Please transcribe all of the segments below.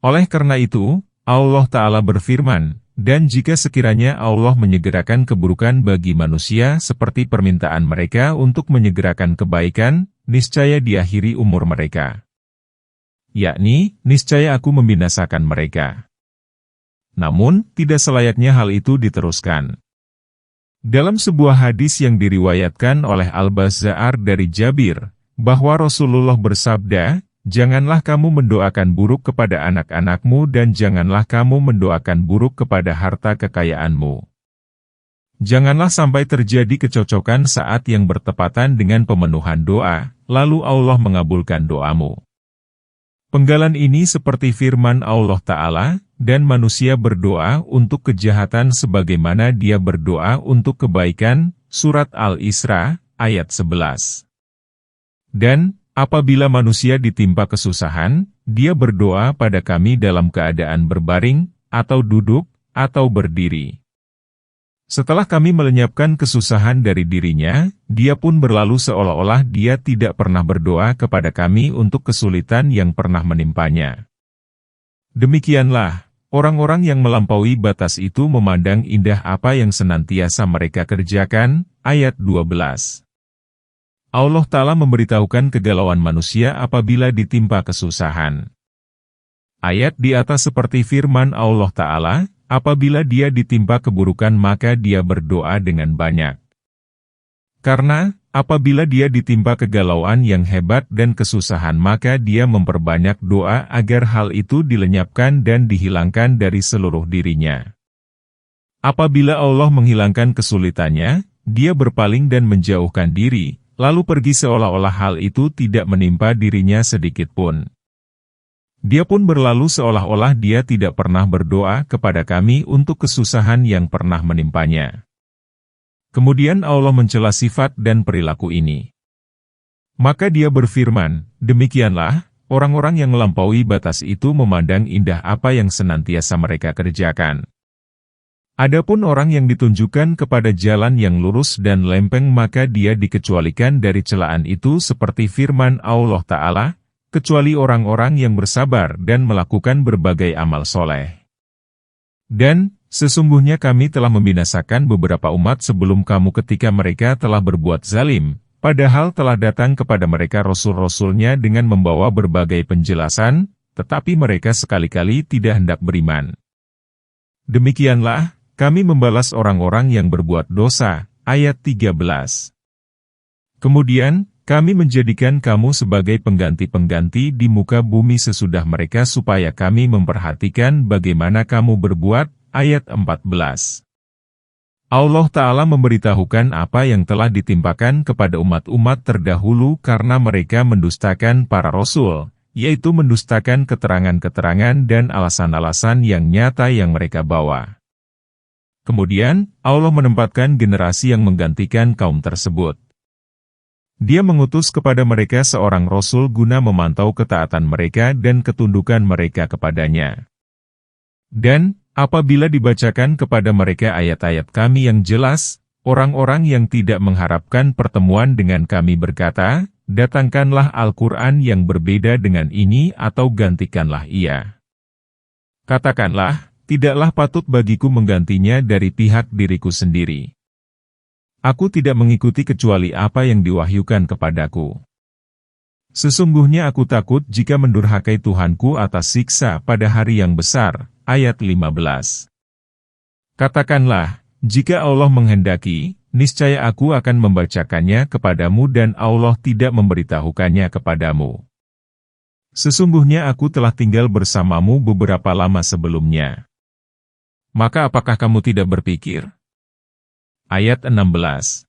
Oleh karena itu, Allah Ta'ala berfirman, dan jika sekiranya Allah menyegerakan keburukan bagi manusia seperti permintaan mereka untuk menyegerakan kebaikan, niscaya diakhiri umur mereka. Yakni, niscaya aku membinasakan mereka. Namun, tidak selayaknya hal itu diteruskan. Dalam sebuah hadis yang diriwayatkan oleh Al-Bazzar dari Jabir, bahwa Rasulullah bersabda, "Janganlah kamu mendoakan buruk kepada anak-anakmu dan janganlah kamu mendoakan buruk kepada harta kekayaanmu. Janganlah sampai terjadi kecocokan saat yang bertepatan dengan pemenuhan doa, lalu Allah mengabulkan doamu." Penggalan ini seperti firman Allah Ta'ala, dan manusia berdoa untuk kejahatan sebagaimana dia berdoa untuk kebaikan, Surat Al-Isra, ayat 11. Dan, apabila manusia ditimpa kesusahan, dia berdoa pada kami dalam keadaan berbaring, atau duduk, atau berdiri. Setelah kami melenyapkan kesusahan dari dirinya, dia pun berlalu seolah-olah dia tidak pernah berdoa kepada kami untuk kesulitan yang pernah menimpanya. Demikianlah, orang-orang yang melampaui batas itu memandang indah apa yang senantiasa mereka kerjakan, ayat 12. Allah Ta'ala memberitahukan kegalauan manusia apabila ditimpa kesusahan. Ayat di atas seperti firman Allah Ta'ala, apabila dia ditimpa keburukan maka dia berdoa dengan banyak. Karena, apabila dia ditimpa kegalauan yang hebat dan kesusahan maka dia memperbanyak doa agar hal itu dilenyapkan dan dihilangkan dari seluruh dirinya. Apabila Allah menghilangkan kesulitannya, dia berpaling dan menjauhkan diri, lalu pergi seolah-olah hal itu tidak menimpa dirinya sedikitpun. Dia pun berlalu seolah-olah dia tidak pernah berdoa kepada kami untuk kesusahan yang pernah menimpanya. Kemudian Allah mencela sifat dan perilaku ini. Maka dia berfirman, demikianlah, orang-orang yang melampaui batas itu memandang indah apa yang senantiasa mereka kerjakan. Adapun orang yang ditunjukkan kepada jalan yang lurus dan lempeng maka dia dikecualikan dari celaan itu seperti firman Allah Ta'ala, kecuali orang-orang yang bersabar dan melakukan berbagai amal soleh. Dan, sesungguhnya kami telah membinasakan beberapa umat sebelum kamu ketika mereka telah berbuat zalim, padahal telah datang kepada mereka rasul-rasulnya dengan membawa berbagai penjelasan, tetapi mereka sekali-kali tidak hendak beriman. Demikianlah, kami membalas orang-orang yang berbuat dosa, ayat 13. Kemudian, kami menjadikan kamu sebagai pengganti-pengganti di muka bumi sesudah mereka supaya kami memperhatikan bagaimana kamu berbuat, ayat 14. Allah Ta'ala memberitahukan apa yang telah ditimpakan kepada umat-umat terdahulu karena mereka mendustakan para rasul, yaitu mendustakan keterangan-keterangan dan alasan-alasan yang nyata yang mereka bawa. Kemudian, Allah menempatkan generasi yang menggantikan kaum tersebut. Dia mengutus kepada mereka seorang rasul guna memantau ketaatan mereka dan ketundukan mereka kepadanya. Dan, apabila dibacakan kepada mereka ayat-ayat kami yang jelas, orang-orang yang tidak mengharapkan pertemuan dengan kami berkata, datangkanlah Al-Quran yang berbeda dengan ini atau gantikanlah ia. Katakanlah, tidaklah patut bagiku menggantinya dari pihak diriku sendiri. Aku tidak mengikuti kecuali apa yang diwahyukan kepadaku. Sesungguhnya aku takut jika mendurhakai Tuhanku atas siksa pada hari yang besar. Ayat 15. Katakanlah, jika Allah menghendaki, niscaya aku akan membacakannya kepadamu dan Allah tidak memberitahukannya kepadamu. Sesungguhnya aku telah tinggal bersamamu beberapa lama sebelumnya. Maka apakah kamu tidak berpikir? Ayat 16.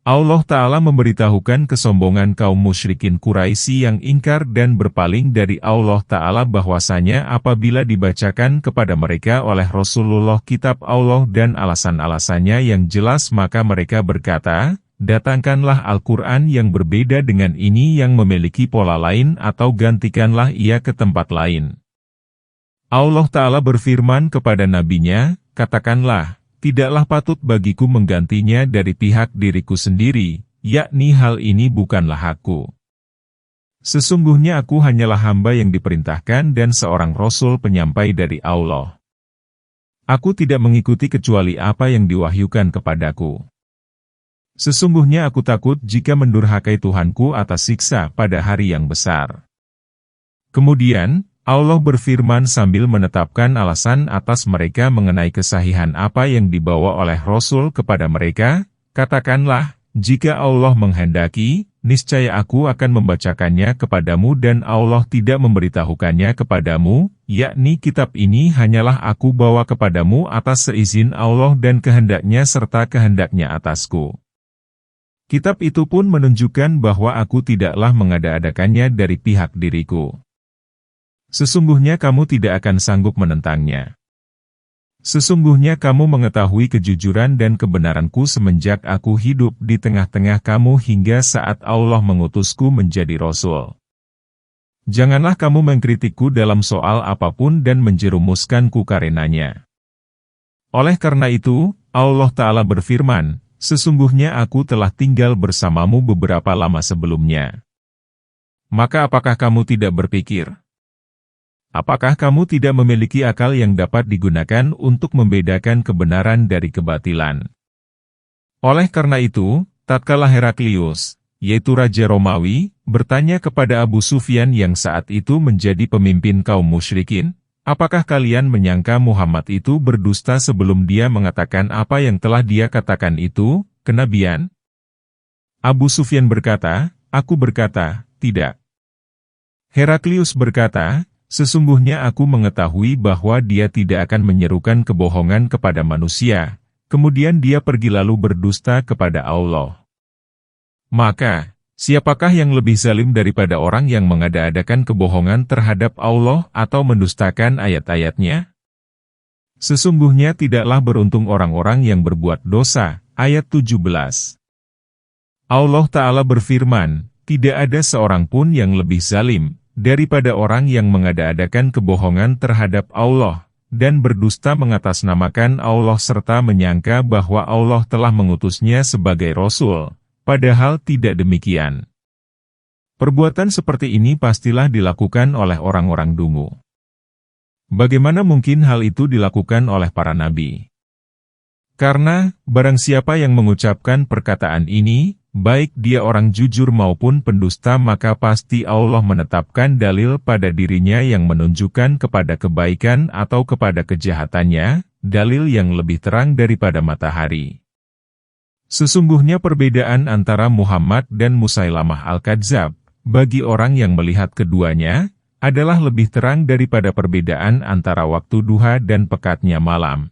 Allah Ta'ala memberitahukan kesombongan kaum musyrikin Quraisy yang ingkar dan berpaling dari Allah Ta'ala bahwasanya apabila dibacakan kepada mereka oleh Rasulullah kitab Allah dan alasan-alasannya yang jelas maka mereka berkata, datangkanlah Al-Quran yang berbeda dengan ini yang memiliki pola lain atau gantikanlah ia ke tempat lain. Allah Ta'ala berfirman kepada nabinya, katakanlah, tidaklah patut bagiku menggantinya dari pihak diriku sendiri, yakni hal ini bukanlah hakku. Sesungguhnya aku hanyalah hamba yang diperintahkan dan seorang rasul penyampai dari Allah. Aku tidak mengikuti kecuali apa yang diwahyukan kepadaku. Sesungguhnya aku takut jika mendurhakai Tuhanku atas siksa pada hari yang besar. Kemudian, Allah berfirman sambil menetapkan alasan atas mereka mengenai kesahihan apa yang dibawa oleh Rasul kepada mereka, katakanlah, jika Allah menghendaki, niscaya aku akan membacakannya kepadamu dan Allah tidak memberitahukannya kepadamu, yakni kitab ini hanyalah aku bawa kepadamu atas seizin Allah dan kehendaknya serta kehendaknya atasku. Kitab itu pun menunjukkan bahwa aku tidaklah mengada-adakannya dari pihak diriku. Sesungguhnya kamu tidak akan sanggup menentangnya. Sesungguhnya kamu mengetahui kejujuran dan kebenaranku semenjak aku hidup di tengah-tengah kamu hingga saat Allah mengutusku menjadi Rasul. Janganlah kamu mengkritikku dalam soal apapun dan menjerumuskanku karenanya. Oleh karena itu, Allah Ta'ala berfirman, sesungguhnya aku telah tinggal bersamamu beberapa lama sebelumnya. Maka apakah kamu tidak berpikir? Apakah kamu tidak memiliki akal yang dapat digunakan untuk membedakan kebenaran dari kebatilan? Oleh karena itu, tatkala Heraklius, yaitu Raja Romawi, bertanya kepada Abu Sufyan yang saat itu menjadi pemimpin kaum musyrikin, apakah kalian menyangka Muhammad itu berdusta sebelum dia mengatakan apa yang telah dia katakan itu, kenabian? Abu Sufyan berkata, aku berkata, tidak. Heraklius berkata, sesungguhnya aku mengetahui bahwa dia tidak akan menyerukan kebohongan kepada manusia, kemudian dia pergi lalu berdusta kepada Allah. Maka, siapakah yang lebih zalim daripada orang yang mengada-adakan kebohongan terhadap Allah atau mendustakan ayat-ayatnya? Sesungguhnya tidaklah beruntung orang-orang yang berbuat dosa. Ayat 17. Allah Ta'ala berfirman, tidak ada seorang pun yang lebih zalim daripada orang yang mengada-adakan kebohongan terhadap Allah, dan berdusta mengatasnamakan Allah serta menyangka bahwa Allah telah mengutusnya sebagai Rasul, padahal tidak demikian. Perbuatan seperti ini pastilah dilakukan oleh orang-orang dungu. Bagaimana mungkin hal itu dilakukan oleh para nabi? Karena, barang siapa yang mengucapkan perkataan ini, baik dia orang jujur maupun pendusta maka pasti Allah menetapkan dalil pada dirinya yang menunjukkan kepada kebaikan atau kepada kejahatannya, dalil yang lebih terang daripada matahari. Sesungguhnya perbedaan antara Muhammad dan Musailamah Al-Kadzab, bagi orang yang melihat keduanya, adalah lebih terang daripada perbedaan antara waktu duha dan pekatnya malam.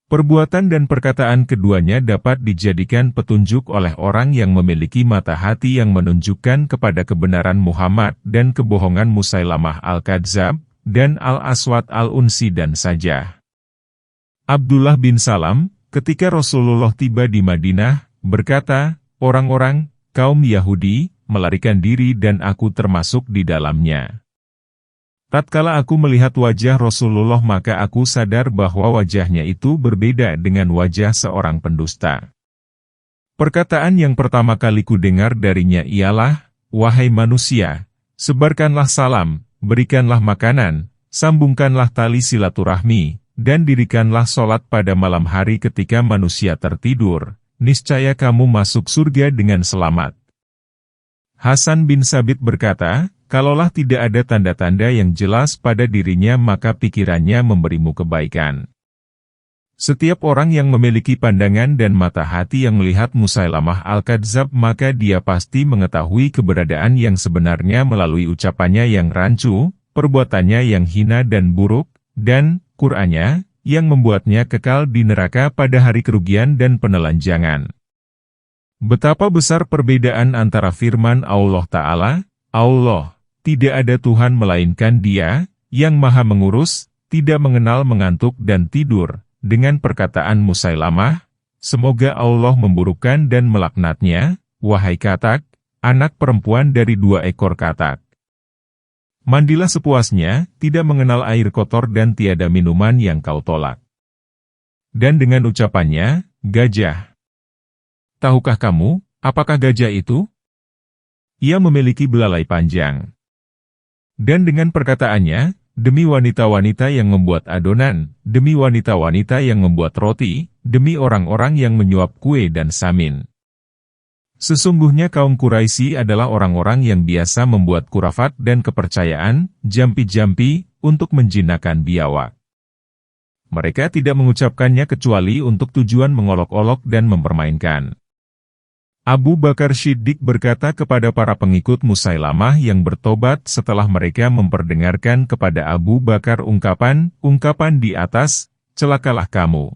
Perbuatan dan perkataan keduanya dapat dijadikan petunjuk oleh orang yang memiliki mata hati yang menunjukkan kepada kebenaran Muhammad dan kebohongan Musailamah Al-Kadzab, dan Al-Aswad Al-Unsi dan Sajah. Abdullah bin Salam, ketika Rasulullah tiba di Madinah, berkata, orang-orang, kaum Yahudi, melarikan diri dan aku termasuk di dalamnya. Tatkala aku melihat wajah Rasulullah maka aku sadar bahwa wajahnya itu berbeda dengan wajah seorang pendusta. Perkataan yang pertama kali ku dengar darinya ialah, wahai manusia, sebarkanlah salam, berikanlah makanan, sambungkanlah tali silaturahmi, dan dirikanlah sholat pada malam hari ketika manusia tertidur, niscaya kamu masuk surga dengan selamat. Hasan bin Sabit berkata, kalaulah tidak ada tanda-tanda yang jelas pada dirinya maka pikirannya memberimu kebaikan. Setiap orang yang memiliki pandangan dan mata hati yang melihat Musailamah Al-Kadzab maka dia pasti mengetahui keberadaan yang sebenarnya melalui ucapannya yang rancu, perbuatannya yang hina dan buruk, dan Qur'annya yang membuatnya kekal di neraka pada hari kerugian dan penelanjangan. Betapa besar perbedaan antara firman Allah Ta'ala, Allah, tidak ada Tuhan melainkan Dia, yang maha mengurus, tidak mengenal mengantuk dan tidur, dengan perkataan Musailamah, semoga Allah memburukkan dan melaknatnya, wahai katak, anak perempuan dari 2 ekor katak. Mandilah sepuasnya, tidak mengenal air kotor dan tiada minuman yang kau tolak. Dan dengan ucapannya, gajah. Tahukah kamu, apakah gajah itu? Ia memiliki belalai panjang. Dan dengan perkataannya, demi wanita-wanita yang membuat adonan, demi wanita-wanita yang membuat roti, demi orang-orang yang menyuap kue dan samin. Sesungguhnya kaum Quraisy adalah orang-orang yang biasa membuat kurafat dan kepercayaan, jampi-jampi, untuk menjinakkan biawak. Mereka tidak mengucapkannya kecuali untuk tujuan mengolok-olok dan mempermainkan. Abu Bakar Shiddiq berkata kepada para pengikut Musailamah yang bertobat setelah mereka memperdengarkan kepada Abu Bakar ungkapan di atas, celakalah kamu.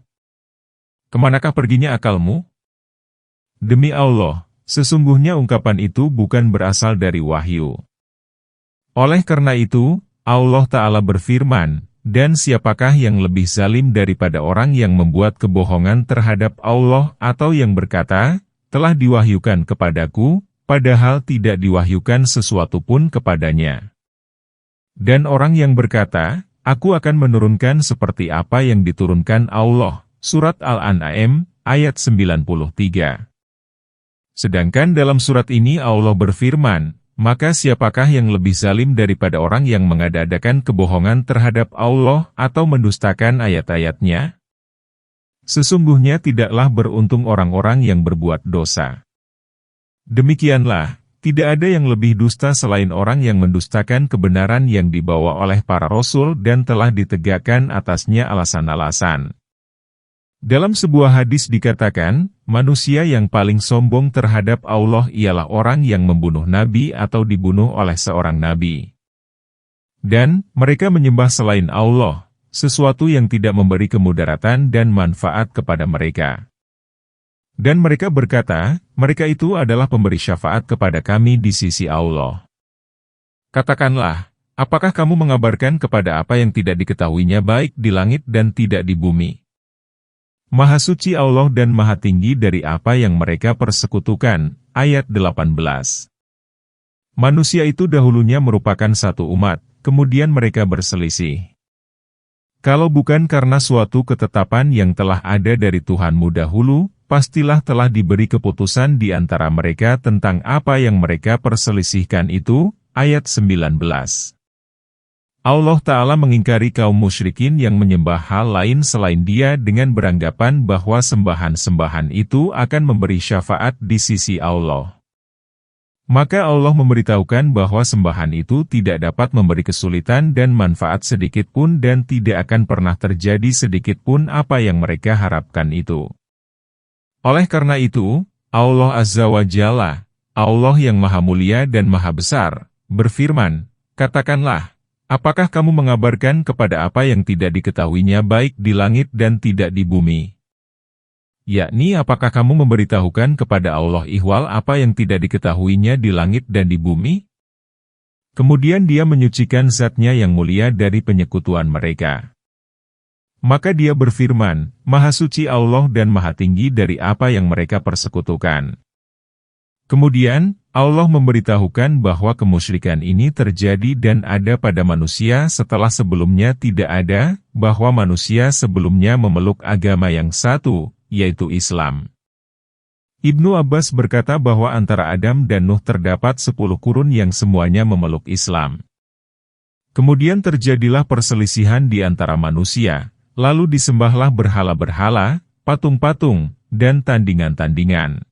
Kemanakah perginya akalmu? Demi Allah, sesungguhnya ungkapan itu bukan berasal dari wahyu. Oleh karena itu, Allah Ta'ala berfirman, dan siapakah yang lebih zalim daripada orang yang membuat kebohongan terhadap Allah atau yang berkata, telah diwahyukan kepadaku, padahal tidak diwahyukan sesuatu pun kepadanya. Dan orang yang berkata, aku akan menurunkan seperti apa yang diturunkan Allah. Surat Al-An'am, ayat 93. Sedangkan dalam surat ini Allah berfirman, maka siapakah yang lebih zalim daripada orang yang mengada-adakan kebohongan terhadap Allah atau mendustakan ayat-ayatnya? Sesungguhnya tidaklah beruntung orang-orang yang berbuat dosa. Demikianlah, tidak ada yang lebih dusta selain orang yang mendustakan kebenaran yang dibawa oleh para rasul dan telah ditegakkan atasnya alasan-alasan. Dalam sebuah hadis dikatakan, manusia yang paling sombong terhadap Allah ialah orang yang membunuh nabi atau dibunuh oleh seorang nabi. Dan mereka menyembah selain Allah, sesuatu yang tidak memberi kemudaratan dan manfaat kepada mereka. Dan mereka berkata, mereka itu adalah pemberi syafaat kepada kami di sisi Allah. Katakanlah, apakah kamu mengabarkan kepada apa yang tidak diketahuinya baik di langit dan tidak di bumi? Maha suci Allah dan maha tinggi dari apa yang mereka persekutukan. Ayat 18. Manusia itu dahulunya merupakan satu umat, kemudian mereka berselisih. Kalau bukan karena suatu ketetapan yang telah ada dari Tuhanmu dahulu, pastilah telah diberi keputusan di antara mereka tentang apa yang mereka perselisihkan itu. Ayat 19. Allah Ta'ala mengingkari kaum musyrikin yang menyembah hal lain selain Dia dengan beranggapan bahwa sembahan-sembahan itu akan memberi syafaat di sisi Allah. Maka Allah memberitahukan bahwa sembahan itu tidak dapat memberi kesulitan dan manfaat sedikit pun dan tidak akan pernah terjadi sedikit pun apa yang mereka harapkan itu. Oleh karena itu, Allah Azza wa Jalla, Allah yang maha mulia dan maha besar, berfirman, katakanlah, apakah kamu mengabarkan kepada apa yang tidak diketahuinya baik di langit dan tidak di bumi? Yakni apakah kamu memberitahukan kepada Allah ihwal apa yang tidak diketahuinya di langit dan di bumi? Kemudian Dia menyucikan Zat-Nya yang mulia dari penyekutuan mereka. Maka Dia berfirman, Maha suci Allah dan maha tinggi dari apa yang mereka persekutukan. Kemudian, Allah memberitahukan bahwa kemusyrikan ini terjadi dan ada pada manusia setelah sebelumnya tidak ada, bahwa manusia sebelumnya memeluk agama yang satu, yaitu Islam. Ibnu Abbas berkata bahwa antara Adam dan Nuh terdapat 10 kurun yang semuanya memeluk Islam. Kemudian terjadilah perselisihan di antara manusia, lalu disembahlah berhala-berhala, patung-patung, dan tandingan-tandingan.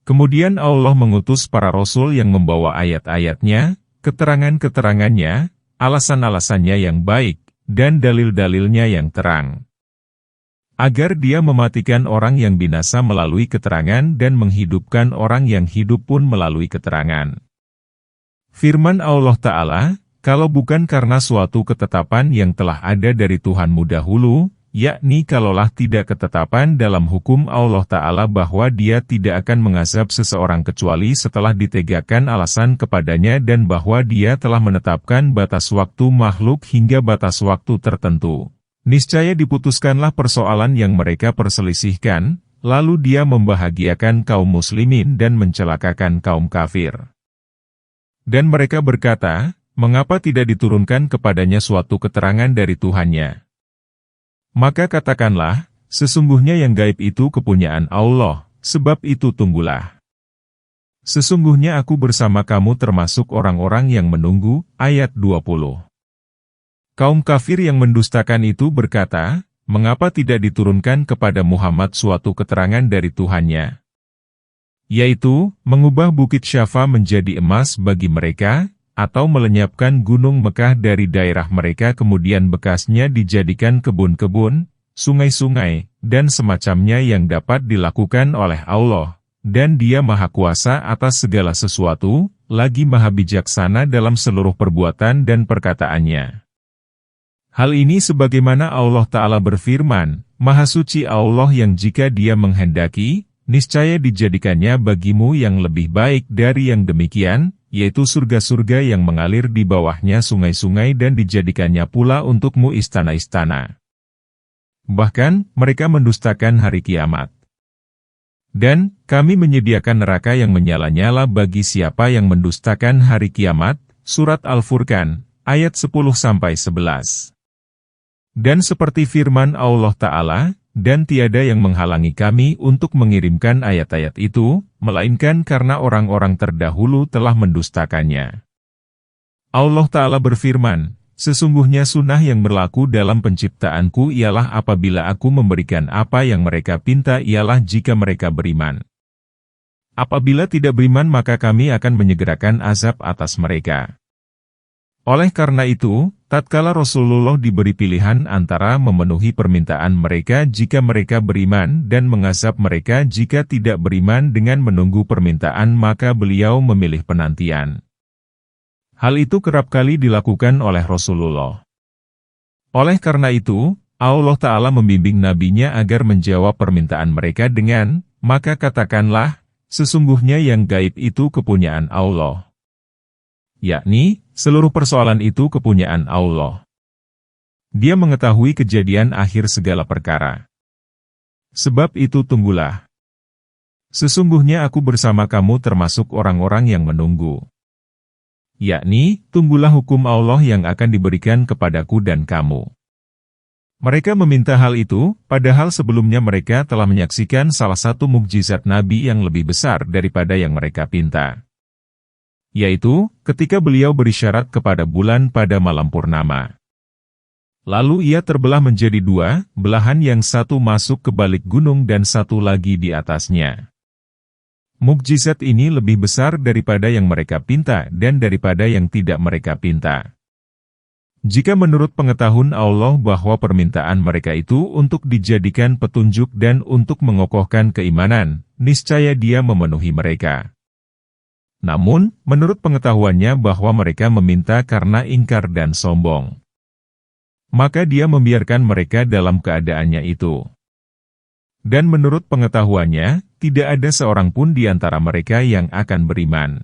Kemudian Allah mengutus para rasul yang membawa ayat-ayatnya, keterangan-keterangannya, alasan-alasannya yang baik, dan dalil-dalilnya yang terang. Agar Dia mematikan orang yang binasa melalui keterangan dan menghidupkan orang yang hidup pun melalui keterangan. Firman Allah Ta'ala, kalau bukan karena suatu ketetapan yang telah ada dari Tuhanmu dahulu, yakni kalaulah tidak ketetapan dalam hukum Allah Ta'ala bahwa Dia tidak akan mengazab seseorang kecuali setelah ditegakkan alasan kepadanya dan bahwa Dia telah menetapkan batas waktu makhluk hingga batas waktu tertentu. Niscaya diputuskanlah persoalan yang mereka perselisihkan, lalu Dia membahagiakan kaum muslimin dan mencelakakan kaum kafir. Dan mereka berkata, mengapa tidak diturunkan kepadanya suatu keterangan dari Tuhannya? Maka katakanlah, sesungguhnya yang gaib itu kepunyaan Allah, sebab itu tunggulah. Sesungguhnya aku bersama kamu termasuk orang-orang yang menunggu. Ayat 20. Kaum kafir yang mendustakan itu berkata, mengapa tidak diturunkan kepada Muhammad suatu keterangan dari Tuhannya? Yaitu, mengubah bukit Syafa menjadi emas bagi mereka, atau melenyapkan gunung Mekah dari daerah mereka kemudian bekasnya dijadikan kebun-kebun, sungai-sungai, dan semacamnya yang dapat dilakukan oleh Allah. Dan Dia Maha Kuasa atas segala sesuatu, lagi Maha Bijaksana dalam seluruh perbuatan dan perkataannya. Hal ini sebagaimana Allah Ta'ala berfirman, Maha Suci Allah yang jika Dia menghendaki, niscaya dijadikannya bagimu yang lebih baik dari yang demikian, yaitu surga-surga yang mengalir di bawahnya sungai-sungai dan dijadikannya pula untukmu istana-istana. Bahkan, mereka mendustakan hari kiamat. Dan, kami menyediakan neraka yang menyala-nyala bagi siapa yang mendustakan hari kiamat. Surat Al-Furqan, ayat 10-11. Dan seperti firman Allah Ta'ala, dan tiada yang menghalangi kami untuk mengirimkan ayat-ayat itu, melainkan karena orang-orang terdahulu telah mendustakannya. Allah Ta'ala berfirman, sesungguhnya sunnah yang berlaku dalam penciptaanku ialah apabila aku memberikan apa yang mereka pinta ialah jika mereka beriman. Apabila tidak beriman maka kami akan menyegerakan azab atas mereka. Oleh karena itu, tatkala Rasulullah diberi pilihan antara memenuhi permintaan mereka jika mereka beriman dan mengazab mereka jika tidak beriman dengan menunggu permintaan maka beliau memilih penantian. Hal itu kerap kali dilakukan oleh Rasulullah. Oleh karena itu, Allah Ta'ala membimbing nabinya agar menjawab permintaan mereka dengan, maka katakanlah, sesungguhnya yang gaib itu kepunyaan Allah. Yakni, seluruh persoalan itu kepunyaan Allah. Dia mengetahui kejadian akhir segala perkara. Sebab itu tunggulah. Sesungguhnya aku bersama kamu termasuk orang-orang yang menunggu. Yakni, tunggulah hukum Allah yang akan diberikan kepadaku dan kamu. Mereka meminta hal itu, padahal sebelumnya mereka telah menyaksikan salah satu mukjizat Nabi yang lebih besar daripada yang mereka pinta. Yaitu, ketika beliau berisyarat kepada bulan pada malam purnama. Lalu ia terbelah menjadi dua, belahan yang satu masuk ke balik gunung dan satu lagi di atasnya. Mukjizat ini lebih besar daripada yang mereka pinta dan daripada yang tidak mereka pinta. Jika menurut pengetahuan Allah bahwa permintaan mereka itu untuk dijadikan petunjuk dan untuk mengokohkan keimanan, niscaya Dia memenuhi mereka. Namun, menurut pengetahuannya bahwa mereka meminta karena ingkar dan sombong, maka Dia membiarkan mereka dalam keadaannya itu. Dan menurut pengetahuannya, tidak ada seorang pun di antara mereka yang akan beriman.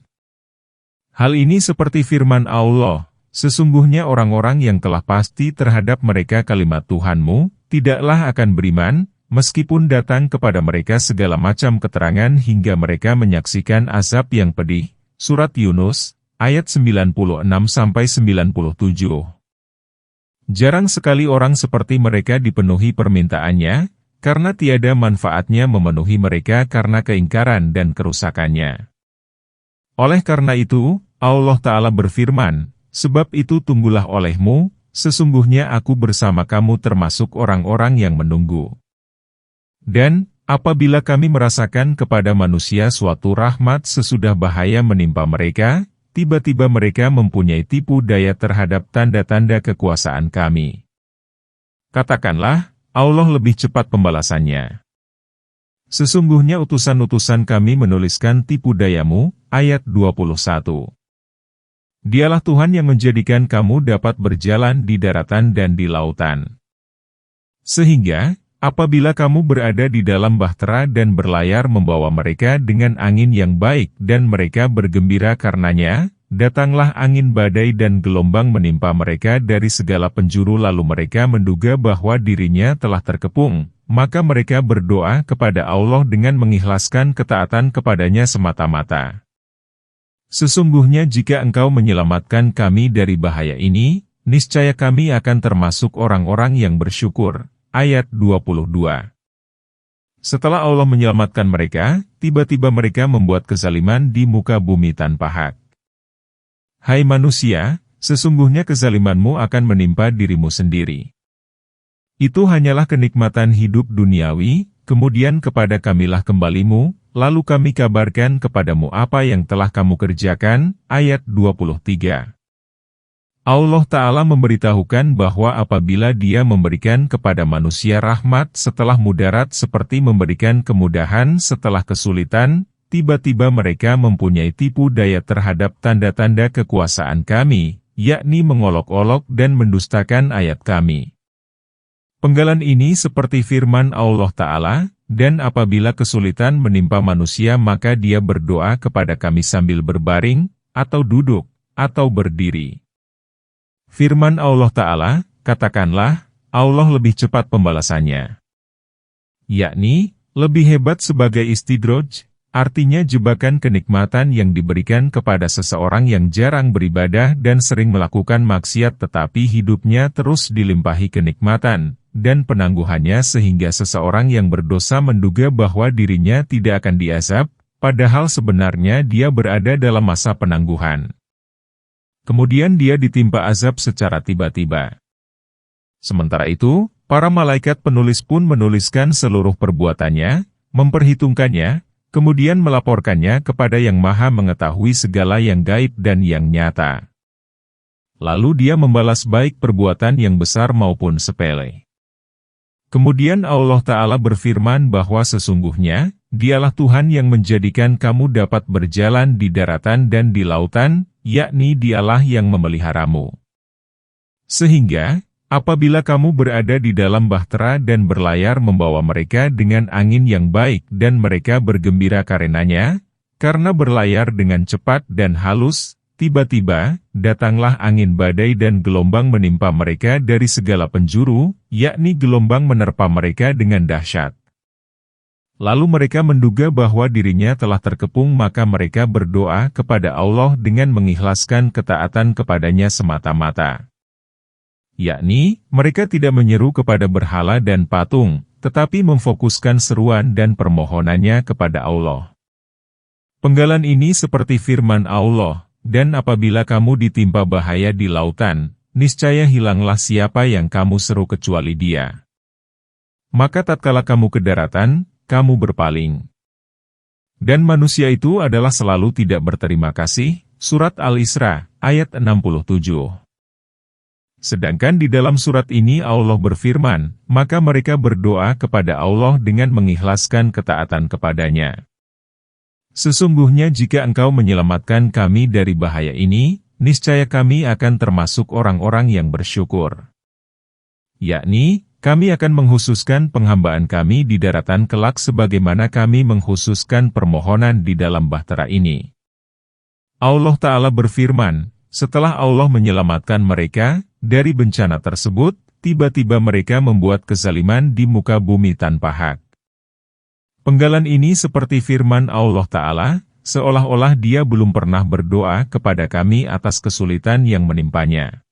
Hal ini seperti firman Allah, sesungguhnya orang-orang yang telah pasti terhadap mereka kalimat Tuhanmu, tidaklah akan beriman, meskipun datang kepada mereka segala macam keterangan hingga mereka menyaksikan azab yang pedih. Surat Yunus, ayat 96-97. Jarang sekali orang seperti mereka dipenuhi permintaannya, karena tiada manfaatnya memenuhi mereka karena keingkaran dan kerusakannya. Oleh karena itu, Allah Ta'ala berfirman, sebab itu tunggulah olehmu, sesungguhnya aku bersama kamu termasuk orang-orang yang menunggu. Dan, apabila kami merasakan kepada manusia suatu rahmat sesudah bahaya menimpa mereka, tiba-tiba mereka mempunyai tipu daya terhadap tanda-tanda kekuasaan kami. Katakanlah, Allah lebih cepat pembalasannya. Sesungguhnya utusan-utusan kami menuliskan tipu dayamu, ayat 21. Dialah Tuhan yang menjadikan kamu dapat berjalan di daratan dan di lautan. Sehingga, apabila kamu berada di dalam bahtera dan berlayar membawa mereka dengan angin yang baik dan mereka bergembira karenanya, datanglah angin badai dan gelombang menimpa mereka dari segala penjuru lalu mereka menduga bahwa dirinya telah terkepung, maka mereka berdoa kepada Allah dengan mengikhlaskan ketaatan kepadanya semata-mata. Sesungguhnya jika engkau menyelamatkan kami dari bahaya ini, niscaya kami akan termasuk orang-orang yang bersyukur. Ayat 22. setelah Allah menyelamatkan mereka, tiba-tiba mereka membuat kezaliman di muka bumi tanpa hak. Hai manusia, sesungguhnya kezalimanmu akan menimpa dirimu sendiri. Itu hanyalah kenikmatan hidup duniawi, kemudian kepada Kamilah kembalimu, lalu kami kabarkan kepadamu apa yang telah kamu kerjakan. Ayat 23. Allah Ta'ala memberitahukan bahwa apabila Dia memberikan kepada manusia rahmat setelah mudarat seperti memberikan kemudahan setelah kesulitan, tiba-tiba mereka mempunyai tipu daya terhadap tanda-tanda kekuasaan kami, yakni mengolok-olok dan mendustakan ayat kami. Penggalan ini seperti firman Allah Ta'ala, dan apabila kesulitan menimpa manusia maka dia berdoa kepada kami sambil berbaring, atau duduk, atau berdiri. Firman Allah Ta'ala, katakanlah, Allah lebih cepat pembalasannya. Yakni, lebih hebat sebagai istidroj, artinya jebakan kenikmatan yang diberikan kepada seseorang yang jarang beribadah dan sering melakukan maksiat tetapi hidupnya terus dilimpahi kenikmatan dan penangguhannya sehingga seseorang yang berdosa menduga bahwa dirinya tidak akan diazab, padahal sebenarnya dia berada dalam masa penangguhan. Kemudian dia ditimpa azab secara tiba-tiba. Sementara itu, para malaikat penulis pun menuliskan seluruh perbuatannya, memperhitungkannya, kemudian melaporkannya kepada Yang Maha Mengetahui segala yang gaib dan yang nyata. Lalu dia membalas baik perbuatan yang besar maupun sepele. Kemudian Allah Ta'ala berfirman bahwa sesungguhnya, Dialah Tuhan yang menjadikan kamu dapat berjalan di daratan dan di lautan, yakni Dialah yang memeliharamu. Sehingga, apabila kamu berada di dalam bahtera dan berlayar membawa mereka dengan angin yang baik dan mereka bergembira karenanya, karena berlayar dengan cepat dan halus, tiba-tiba, datanglah angin badai dan gelombang menimpa mereka dari segala penjuru, yakni gelombang menerpa mereka dengan dahsyat. Lalu mereka menduga bahwa dirinya telah terkepung maka mereka berdoa kepada Allah dengan mengikhlaskan ketaatan kepadanya semata-mata. Yakni, mereka tidak menyeru kepada berhala dan patung, tetapi memfokuskan seruan dan permohonannya kepada Allah. Penggalan ini seperti firman Allah, dan apabila kamu ditimpa bahaya di lautan, niscaya hilanglah siapa yang kamu seru kecuali Dia. Maka tatkala kamu ke daratan, kamu berpaling. Dan manusia itu adalah selalu tidak berterima kasih. Surat Al-Isra, ayat 67. Sedangkan di dalam surat ini Allah berfirman, maka mereka berdoa kepada Allah dengan mengikhlaskan ketaatan kepadanya. Sesungguhnya jika engkau menyelamatkan kami dari bahaya ini, niscaya kami akan termasuk orang-orang yang bersyukur. Yakni, kami akan menghususkan penghambaan kami di daratan kelak sebagaimana kami menghususkan permohonan di dalam bahtera ini. Allah Ta'ala berfirman, setelah Allah menyelamatkan mereka dari bencana tersebut, tiba-tiba mereka membuat kezaliman di muka bumi tanpa hak. Penggalan ini seperti firman Allah Ta'ala, seolah-olah Dia belum pernah berdoa kepada kami atas kesulitan yang menimpanya.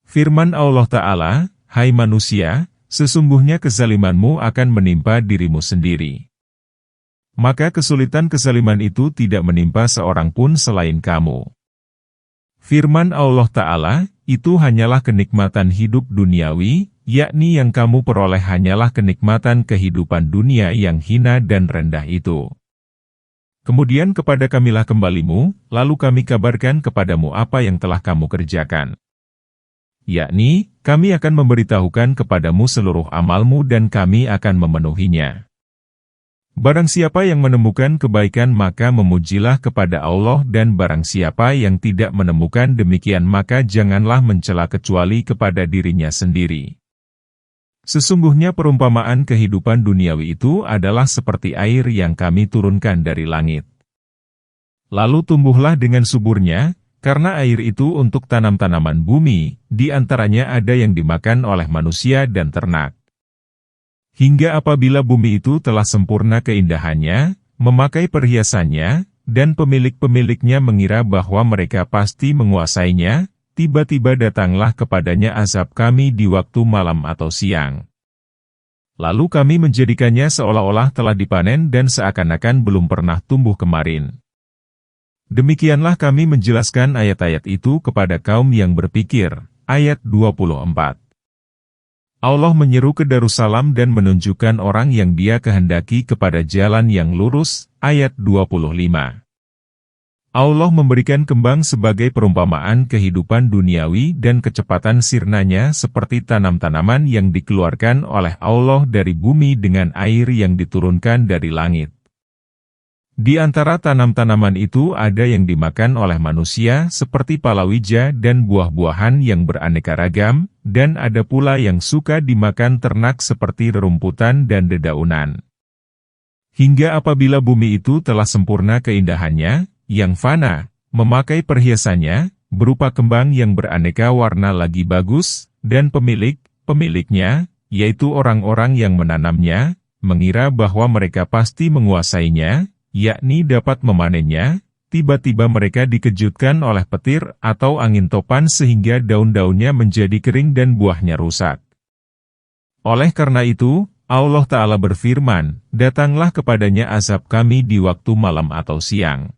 Firman Allah Ta'ala, hai manusia, sesungguhnya kezalimanmu akan menimpa dirimu sendiri. Maka kesulitan-kezaliman itu tidak menimpa seorang pun selain kamu. Firman Allah Ta'ala, itu hanyalah kenikmatan hidup duniawi, yakni yang kamu peroleh hanyalah kenikmatan kehidupan dunia yang hina dan rendah itu. Kemudian kepada Kamilah kembalimu, lalu kami kabarkan kepadamu apa yang telah kamu kerjakan. Yakni, kami akan memberitahukan kepadamu seluruh amalmu dan kami akan memenuhinya. Barang siapa yang menemukan kebaikan maka memujilah kepada Allah dan barang siapa yang tidak menemukan demikian maka janganlah mencela kecuali kepada dirinya sendiri. Sesungguhnya perumpamaan kehidupan duniawi itu adalah seperti air yang kami turunkan dari langit. Lalu tumbuhlah dengan suburnya, karena air itu untuk tanam-tanaman bumi, di antaranya ada yang dimakan oleh manusia dan ternak. Hingga apabila bumi itu telah sempurna keindahannya, memakai perhiasannya, dan pemilik-pemiliknya mengira bahwa mereka pasti menguasainya, tiba-tiba datanglah kepadanya azab kami di waktu malam atau siang. Lalu kami menjadikannya seolah-olah telah dipanen dan seakan-akan belum pernah tumbuh kemarin. Demikianlah kami menjelaskan ayat-ayat itu kepada kaum yang berpikir. Ayat 24. Allah menyeru ke Darussalam dan menunjukkan orang yang Dia kehendaki kepada jalan yang lurus. Ayat 25. Allah memberikan kembang sebagai perumpamaan kehidupan duniawi dan kecepatan sirnanya seperti tanam-tanaman yang dikeluarkan oleh Allah dari bumi dengan air yang diturunkan dari langit. Di antara tanam-tanaman itu ada yang dimakan oleh manusia seperti palawija dan buah-buahan yang beraneka ragam, dan ada pula yang suka dimakan ternak seperti rerumputan dan dedaunan. Hingga apabila bumi itu telah sempurna keindahannya, yang fana, memakai perhiasannya, berupa kembang yang beraneka warna lagi bagus, dan pemiliknya, yaitu orang-orang yang menanamnya, mengira bahwa mereka pasti menguasainya, yakni dapat memanennya, tiba-tiba mereka dikejutkan oleh petir atau angin topan sehingga daun-daunnya menjadi kering dan buahnya rusak. Oleh karena itu, Allah Ta'ala berfirman, datanglah kepadanya azab kami di waktu malam atau siang.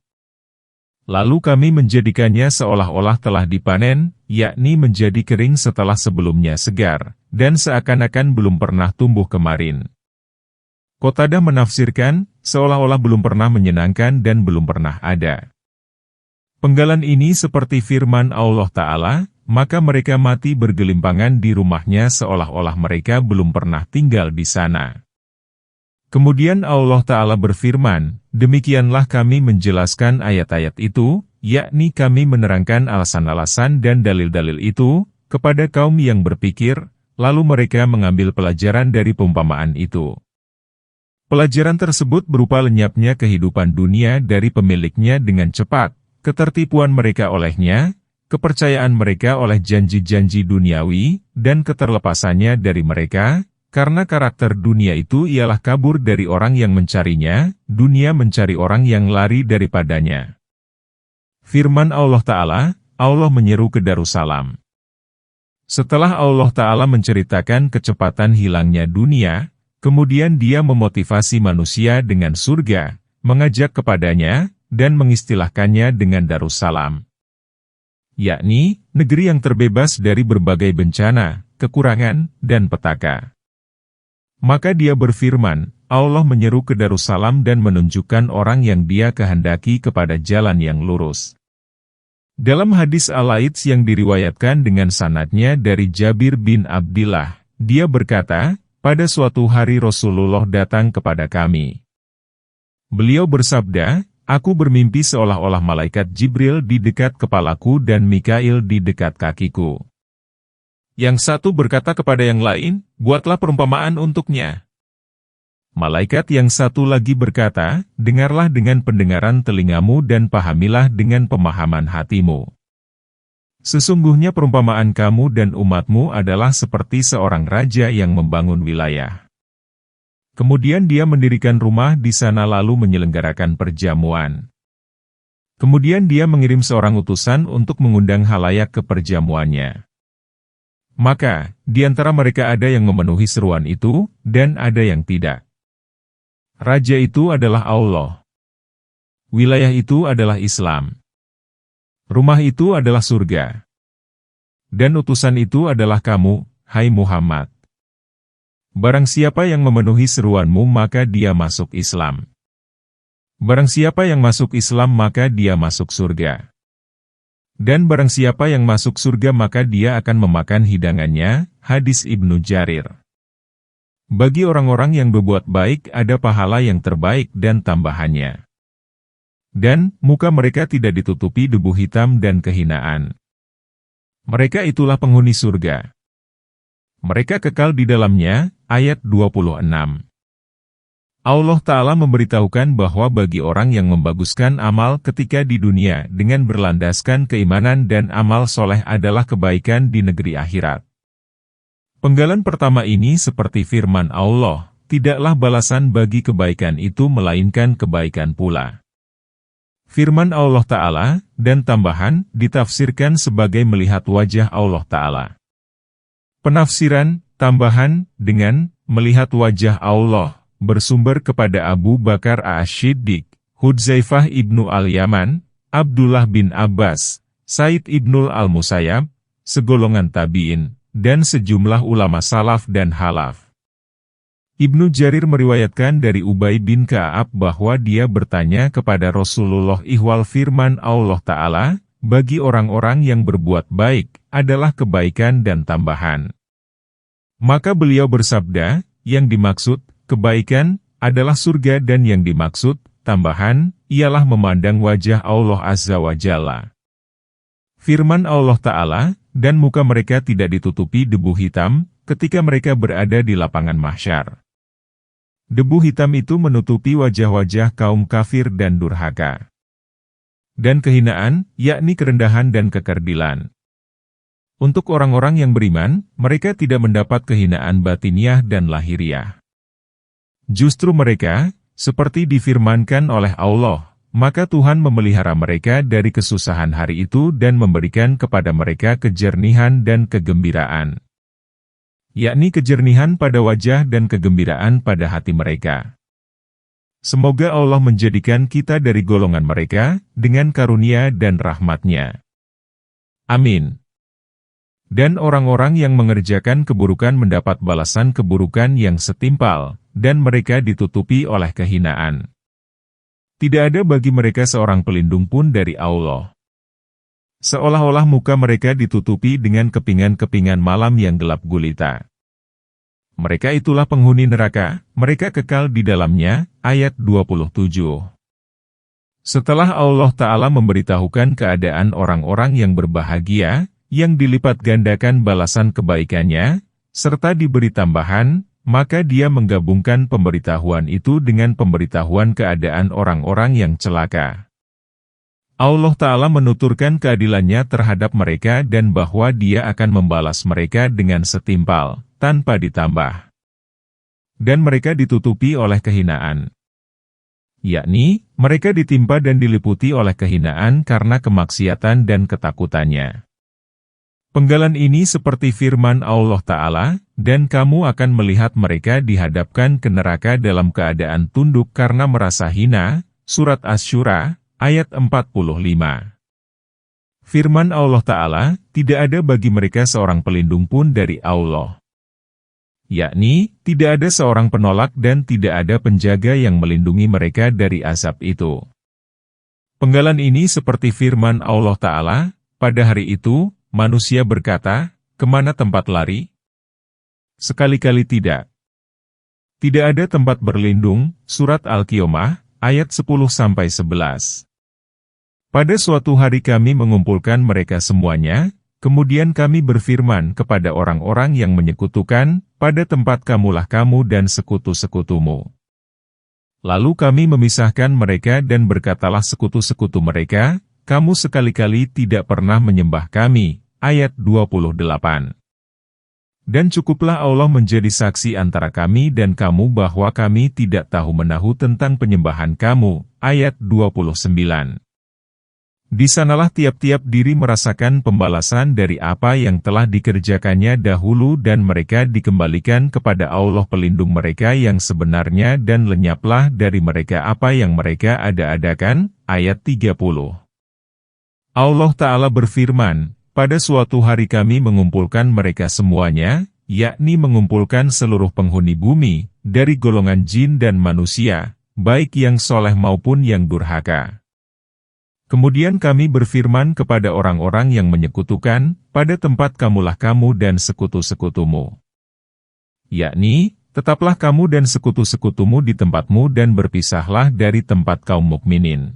Lalu kami menjadikannya seolah-olah telah dipanen, yakni menjadi kering setelah sebelumnya segar, dan seakan-akan belum pernah tumbuh kemarin. Qatadah menafsirkan, seolah-olah belum pernah menyenangkan dan belum pernah ada. Penggalan ini seperti firman Allah Ta'ala, maka mereka mati bergelimpangan di rumahnya seolah-olah mereka belum pernah tinggal di sana. Kemudian Allah Ta'ala berfirman, demikianlah kami menjelaskan ayat-ayat itu, yakni kami menerangkan alasan-alasan dan dalil-dalil itu, kepada kaum yang berpikir, lalu mereka mengambil pelajaran dari perumpamaan itu. Pelajaran tersebut berupa lenyapnya kehidupan dunia dari pemiliknya dengan cepat, ketertipuan mereka olehnya, kepercayaan mereka oleh janji-janji duniawi, dan keterlepasannya dari mereka, karena karakter dunia itu ialah kabur dari orang yang mencarinya, dunia mencari orang yang lari daripadanya. Firman Allah Ta'ala, Allah menyeru ke Darussalam. Setelah Allah Ta'ala menceritakan kecepatan hilangnya dunia, kemudian Dia memotivasi manusia dengan surga, mengajak kepadanya, dan mengistilahkannya dengan Darussalam, yakni negeri yang terbebas dari berbagai bencana, kekurangan, dan petaka. Maka Dia berfirman, Allah menyeru ke Darussalam dan menunjukkan orang yang Dia kehendaki kepada jalan yang lurus. Dalam hadis Al-Aidz yang diriwayatkan dengan sanadnya dari Jabir bin Abdillah, dia berkata, pada suatu hari Rasulullah datang kepada kami. Beliau bersabda, aku bermimpi seolah-olah malaikat Jibril di dekat kepalaku dan Mikail di dekat kakiku. Yang satu berkata kepada yang lain, buatlah perumpamaan untuknya. Malaikat yang satu lagi berkata, dengarlah dengan pendengaran telingamu dan pahamilah dengan pemahaman hatimu. Sesungguhnya perumpamaan kamu dan umatmu adalah seperti seorang raja yang membangun wilayah. Kemudian dia mendirikan rumah di sana lalu menyelenggarakan perjamuan. Kemudian dia mengirim seorang utusan untuk mengundang halayak ke perjamuannya. Maka, di antara mereka ada yang memenuhi seruan itu, dan ada yang tidak. Raja itu adalah Allah. Wilayah itu adalah Islam. Rumah itu adalah surga. Dan utusan itu adalah kamu, hai Muhammad. Barang siapa yang memenuhi seruanmu maka dia masuk Islam. Barang siapa yang masuk Islam maka dia masuk surga. Dan barang siapa yang masuk surga maka dia akan memakan hidangannya, hadis Ibnu Jarir. Bagi orang-orang yang berbuat baik ada pahala yang terbaik dan tambahannya. Dan muka mereka tidak ditutupi debu hitam dan kehinaan. Mereka itulah penghuni surga. Mereka kekal di dalamnya, ayat 26. Allah Ta'ala memberitahukan bahwa bagi orang yang membaguskan amal ketika di dunia dengan berlandaskan keimanan dan amal soleh adalah kebaikan di negeri akhirat. Penggalan pertama ini seperti firman Allah, tidaklah balasan bagi kebaikan itu melainkan kebaikan pula. Firman Allah Ta'ala, dan tambahan, ditafsirkan sebagai melihat wajah Allah Ta'ala. Penafsiran, tambahan, dengan, melihat wajah Allah, bersumber kepada Abu Bakar As-Siddiq, Hudzaifah ibnu Al-Yaman, Abdullah bin Abbas, Said ibnul Al-Musayyab, segolongan tabi'in, dan sejumlah ulama salaf dan halaf. Ibnu Jarir meriwayatkan dari Ubay bin Ka'ab bahwa dia bertanya kepada Rasulullah ihwal firman Allah Ta'ala, bagi orang-orang yang berbuat baik, adalah kebaikan dan tambahan. Maka beliau bersabda, yang dimaksud, kebaikan, adalah surga dan yang dimaksud, tambahan, ialah memandang wajah Allah Azza wa Jalla. Firman Allah Ta'ala, dan muka mereka tidak ditutupi debu hitam, ketika mereka berada di lapangan mahsyar. Debu hitam itu menutupi wajah-wajah kaum kafir dan durhaka. Dan kehinaan, yakni kerendahan dan kekerdilan. Untuk orang-orang yang beriman, mereka tidak mendapat kehinaan batiniah dan lahiriah. Justru mereka, seperti difirmankan oleh Allah, maka Tuhan memelihara mereka dari kesusahan hari itu dan memberikan kepada mereka kejernihan dan kegembiraan. Yakni kejernihan pada wajah dan kegembiraan pada hati mereka. Semoga Allah menjadikan kita dari golongan mereka, dengan karunia dan rahmat-Nya. Amin. Dan orang-orang yang mengerjakan keburukan mendapat balasan keburukan yang setimpal, dan mereka ditutupi oleh kehinaan. Tidak ada bagi mereka seorang pelindung pun dari Allah. Seolah-olah muka mereka ditutupi dengan kepingan-kepingan malam yang gelap gulita. Mereka itulah penghuni neraka, mereka kekal di dalamnya, ayat 27. Setelah Allah Ta'ala memberitahukan keadaan orang-orang yang berbahagia, yang dilipat gandakan balasan kebaikannya, serta diberi tambahan, maka dia menggabungkan pemberitahuan itu dengan pemberitahuan keadaan orang-orang yang celaka. Allah Ta'ala menuturkan keadilannya terhadap mereka dan bahwa Dia akan membalas mereka dengan setimpal, tanpa ditambah. Dan mereka ditutupi oleh kehinaan. Yakni, mereka ditimpa dan diliputi oleh kehinaan karena kemaksiatan dan ketakutannya. Penggalan ini seperti firman Allah Ta'ala, dan kamu akan melihat mereka dihadapkan ke neraka dalam keadaan tunduk karena merasa hina, Surat Asy-Syura, ayat 45. Firman Allah Ta'ala, tidak ada bagi mereka seorang pelindung pun dari Allah. Yakni, tidak ada seorang penolak dan tidak ada penjaga yang melindungi mereka dari azab itu. Penggalan ini seperti firman Allah Ta'ala, pada hari itu, manusia berkata, kemana tempat lari? Sekali-kali tidak. Tidak ada tempat berlindung, Surat Al-Qiyamah, ayat 10-11. Pada suatu hari kami mengumpulkan mereka semuanya, kemudian kami berfirman kepada orang-orang yang menyekutukan, pada tempat kamulah kamu dan sekutu-sekutumu. Lalu kami memisahkan mereka dan berkatalah sekutu-sekutu mereka, kamu sekali-kali tidak pernah menyembah kami, ayat 28. Dan cukuplah Allah menjadi saksi antara kami dan kamu bahwa kami tidak tahu menahu tentang penyembahan kamu, ayat 29. Di sanalah tiap-tiap diri merasakan pembalasan dari apa yang telah dikerjakannya dahulu dan mereka dikembalikan kepada Allah pelindung mereka yang sebenarnya dan lenyaplah dari mereka apa yang mereka ada-adakan, ayat 30. Allah Ta'ala berfirman, pada suatu hari kami mengumpulkan mereka semuanya, yakni mengumpulkan seluruh penghuni bumi, dari golongan jin dan manusia, baik yang soleh maupun yang durhaka. Kemudian kami berfirman kepada orang-orang yang menyekutukan, pada tempat kamulah kamu dan sekutu-sekutumu. Yakni, tetaplah kamu dan sekutu-sekutumu di tempatmu dan berpisahlah dari tempat kaum mukminin.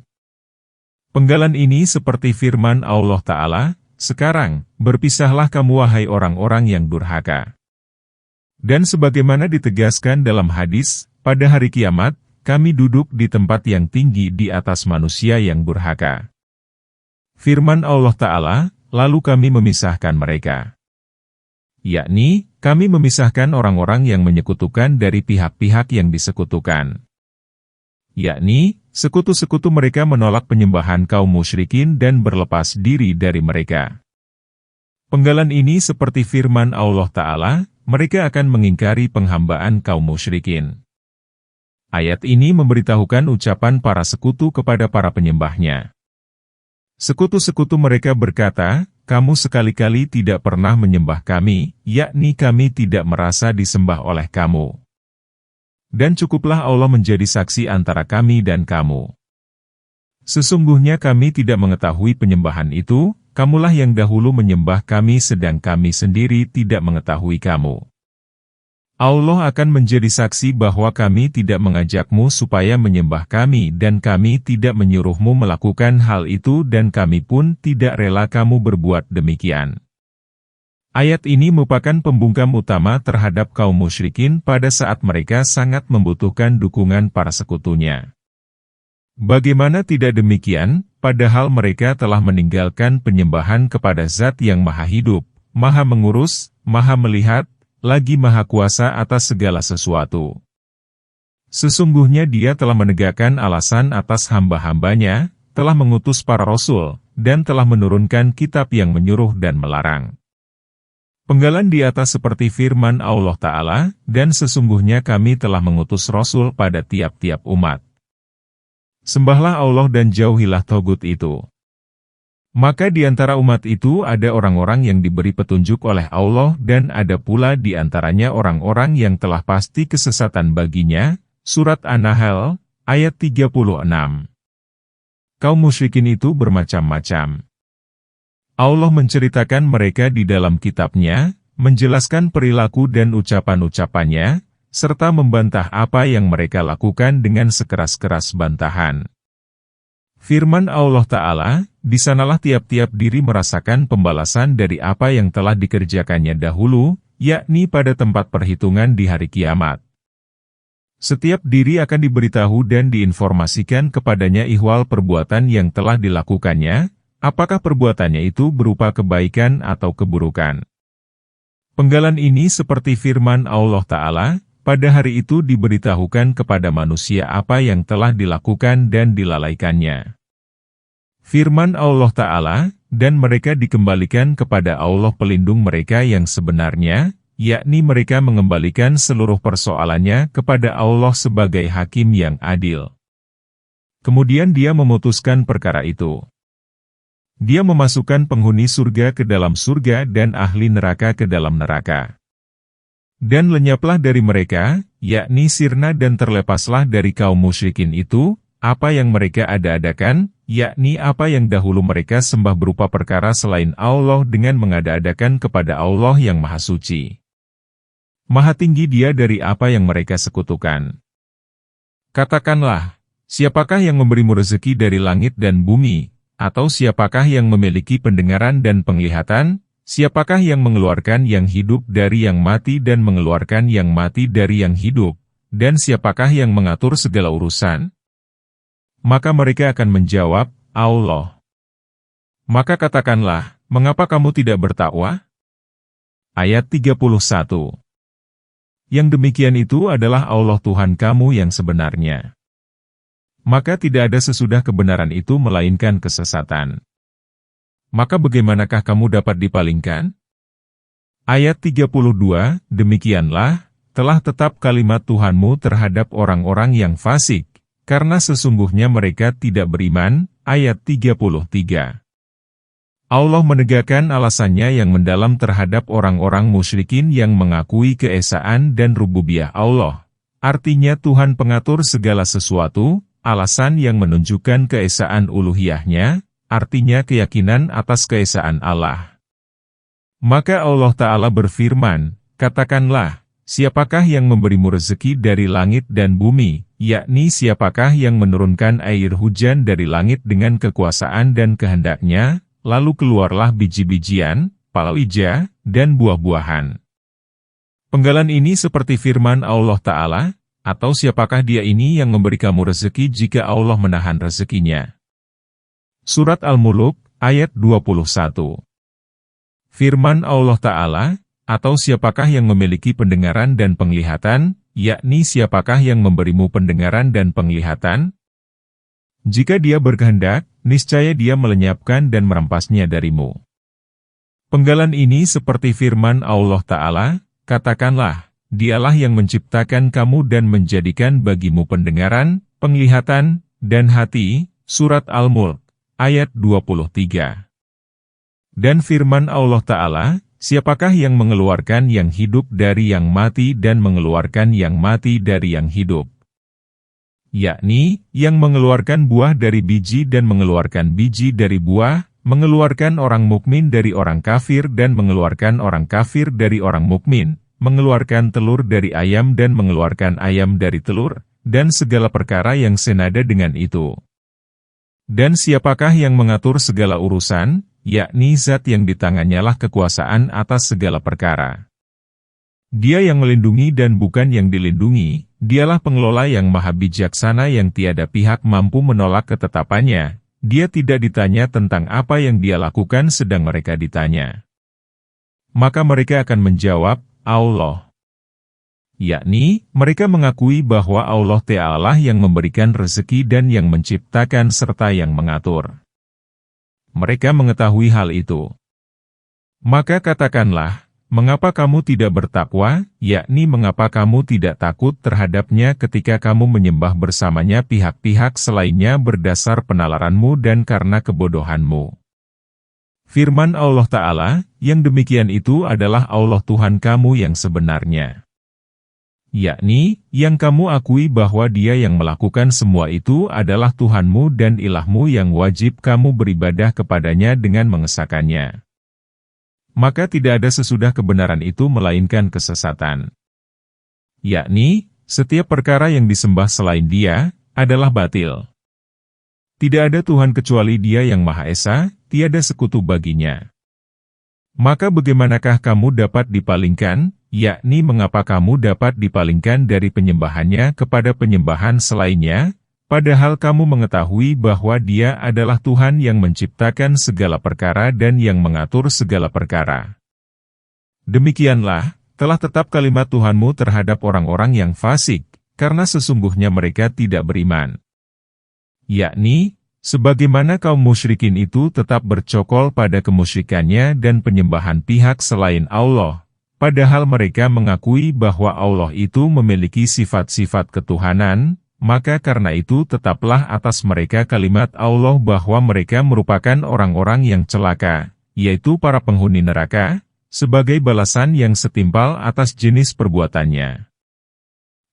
Penggalan ini seperti firman Allah Ta'ala, sekarang, berpisahlah kamu wahai orang-orang yang durhaka. Dan sebagaimana ditegaskan dalam hadis, pada hari kiamat, kami duduk di tempat yang tinggi di atas manusia yang durhaka. Firman Allah Ta'ala, lalu kami memisahkan mereka. Yakni, kami memisahkan orang-orang yang menyekutukan dari pihak-pihak yang disekutukan. Yakni, sekutu-sekutu mereka menolak penyembahan kaum musyrikin dan berlepas diri dari mereka. Penggalan ini seperti firman Allah Ta'ala, mereka akan mengingkari penghambaan kaum musyrikin. Ayat ini memberitahukan ucapan para sekutu kepada para penyembahnya. Sekutu-sekutu mereka berkata, "Kamu sekali-kali tidak pernah menyembah kami, yakni kami tidak merasa disembah oleh kamu. Dan cukuplah Allah menjadi saksi antara kami dan kamu. Sesungguhnya kami tidak mengetahui penyembahan itu, kamulah yang dahulu menyembah kami sedang kami sendiri tidak mengetahui kamu. Allah akan menjadi saksi bahwa kami tidak mengajakmu supaya menyembah kami dan kami tidak menyuruhmu melakukan hal itu dan kami pun tidak rela kamu berbuat demikian." Ayat ini merupakan pembungkam utama terhadap kaum musyrikin pada saat mereka sangat membutuhkan dukungan para sekutunya. Bagaimana tidak demikian, padahal mereka telah meninggalkan penyembahan kepada Zat yang Maha Hidup, Maha Mengurus, Maha Melihat, lagi Maha Kuasa atas segala sesuatu. Sesungguhnya Dia telah menegakkan alasan atas hamba-hambanya, telah mengutus para rasul, dan telah menurunkan kitab yang menyuruh dan melarang. Penggalan di atas seperti firman Allah Ta'ala, dan sesungguhnya kami telah mengutus rasul pada tiap-tiap umat. Sembahlah Allah dan jauhilah togut itu. Maka di antara umat itu ada orang-orang yang diberi petunjuk oleh Allah dan ada pula di antaranya orang-orang yang telah pasti kesesatan baginya. Surat An-Nahl, ayat 36. Kaum musyrikin itu bermacam-macam. Allah menceritakan mereka di dalam kitabnya, menjelaskan perilaku dan ucapan-ucapannya, serta membantah apa yang mereka lakukan dengan sekeras-keras bantahan. Firman Allah Ta'ala, "Di sanalah tiap-tiap diri merasakan pembalasan dari apa yang telah dikerjakannya dahulu, yakni pada tempat perhitungan di hari kiamat." Setiap diri akan diberitahu dan diinformasikan kepadanya ihwal perbuatan yang telah dilakukannya, apakah perbuatannya itu berupa kebaikan atau keburukan. Penggalan ini seperti firman Allah Ta'ala, pada hari itu diberitahukan kepada manusia apa yang telah dilakukan dan dilalaikannya. Firman Allah Ta'ala, dan mereka dikembalikan kepada Allah pelindung mereka yang sebenarnya, yakni mereka mengembalikan seluruh persoalannya kepada Allah sebagai hakim yang adil. Kemudian Dia memutuskan perkara itu. Dia memasukkan penghuni surga ke dalam surga dan ahli neraka ke dalam neraka. Dan lenyaplah dari mereka, yakni sirna dan terlepaslah dari kaum musyrikin itu, apa yang mereka ada-adakan, yakni apa yang dahulu mereka sembah berupa perkara selain Allah dengan mengada-adakan kepada Allah yang Maha Suci. Maha tinggi Dia dari apa yang mereka sekutukan. Katakanlah, siapakah yang memberimu rezeki dari langit dan bumi, atau siapakah yang memiliki pendengaran dan penglihatan? Siapakah yang mengeluarkan yang hidup dari yang mati dan mengeluarkan yang mati dari yang hidup? Dan siapakah yang mengatur segala urusan? Maka mereka akan menjawab, Allah. Maka katakanlah, mengapa kamu tidak bertakwa? Ayat 31. Yang demikian itu adalah Allah Tuhan kamu yang sebenarnya. Maka tidak ada sesudah kebenaran itu melainkan kesesatan. Maka bagaimanakah kamu dapat dipalingkan? Ayat 32, demikianlah, telah tetap kalimat Tuhanmu terhadap orang-orang yang fasik, karena sesungguhnya mereka tidak beriman. Ayat 33. Allah menegakkan alasannya yang mendalam terhadap orang-orang musyrikin yang mengakui keesaan dan rububiyah Allah. Artinya Tuhan pengatur segala sesuatu, alasan yang menunjukkan keesaan uluhiyahnya, artinya keyakinan atas keesaan Allah. Maka Allah Ta'ala berfirman, katakanlah, siapakah yang memberimu rezeki dari langit dan bumi, yakni siapakah yang menurunkan air hujan dari langit dengan kekuasaan dan kehendaknya, lalu keluarlah biji-bijian, palawija, dan buah-buahan. Penggalan ini seperti firman Allah Ta'ala, atau siapakah Dia ini yang memberi kamu rezeki jika Allah menahan rezekinya. Surat Al-Muluk, ayat 21. Firman Allah Ta'ala, atau siapakah yang memiliki pendengaran dan penglihatan, yakni siapakah yang memberimu pendengaran dan penglihatan? Jika Dia berkehendak, niscaya Dia melenyapkan dan merampasnya darimu. Penggalan ini seperti firman Allah Ta'ala, katakanlah, Dialah yang menciptakan kamu dan menjadikan bagimu pendengaran, penglihatan, dan hati. Surat Al-Mulk, ayat 23. Dan firman Allah Ta'ala, siapakah yang mengeluarkan yang hidup dari yang mati dan mengeluarkan yang mati dari yang hidup? Yakni, yang mengeluarkan buah dari biji dan mengeluarkan biji dari buah, mengeluarkan orang mukmin dari orang kafir dan mengeluarkan orang kafir dari orang mukmin, mengeluarkan telur dari ayam dan mengeluarkan ayam dari telur, dan segala perkara yang senada dengan itu. Dan siapakah yang mengatur segala urusan, yakni zat yang di tangannya lah kekuasaan atas segala perkara. Dia yang melindungi dan bukan yang dilindungi, dialah pengelola yang maha bijaksana yang tiada pihak mampu menolak ketetapannya, dia tidak ditanya tentang apa yang dia lakukan sedang mereka ditanya. Maka mereka akan menjawab, Allah. Yakni, mereka mengakui bahwa Allah Ta'ala yang memberikan rezeki dan yang menciptakan serta yang mengatur. Mereka mengetahui hal itu. Maka katakanlah, mengapa kamu tidak bertakwa, yakni mengapa kamu tidak takut terhadapnya ketika kamu menyembah bersamanya pihak-pihak selainnya berdasar penalaranmu dan karena kebodohanmu. Firman Allah Ta'ala, yang demikian itu adalah Allah Tuhan kamu yang sebenarnya. Yakni, yang kamu akui bahwa Dia yang melakukan semua itu adalah Tuhanmu dan ilahmu yang wajib kamu beribadah kepadanya dengan mengesahkannya. Maka tidak ada sesudah kebenaran itu melainkan kesesatan. Yakni, setiap perkara yang disembah selain Dia, adalah batil. Tidak ada Tuhan kecuali Dia yang Maha Esa, tiada sekutu baginya. Maka bagaimanakah kamu dapat dipalingkan, yakni mengapa kamu dapat dipalingkan dari penyembahannya kepada penyembahan selainnya, padahal kamu mengetahui bahwa Dia adalah Tuhan yang menciptakan segala perkara dan yang mengatur segala perkara. Demikianlah, telah tetap kalimat Tuhanmu terhadap orang-orang yang fasik, karena sesungguhnya mereka tidak beriman. Yakni, sebagaimana kaum musyrikin itu tetap bercokol pada kemusyrikannya dan penyembahan pihak selain Allah, padahal mereka mengakui bahwa Allah itu memiliki sifat-sifat ketuhanan, maka karena itu tetaplah atas mereka kalimat Allah bahwa mereka merupakan orang-orang yang celaka, yaitu para penghuni neraka, sebagai balasan yang setimpal atas jenis perbuatannya.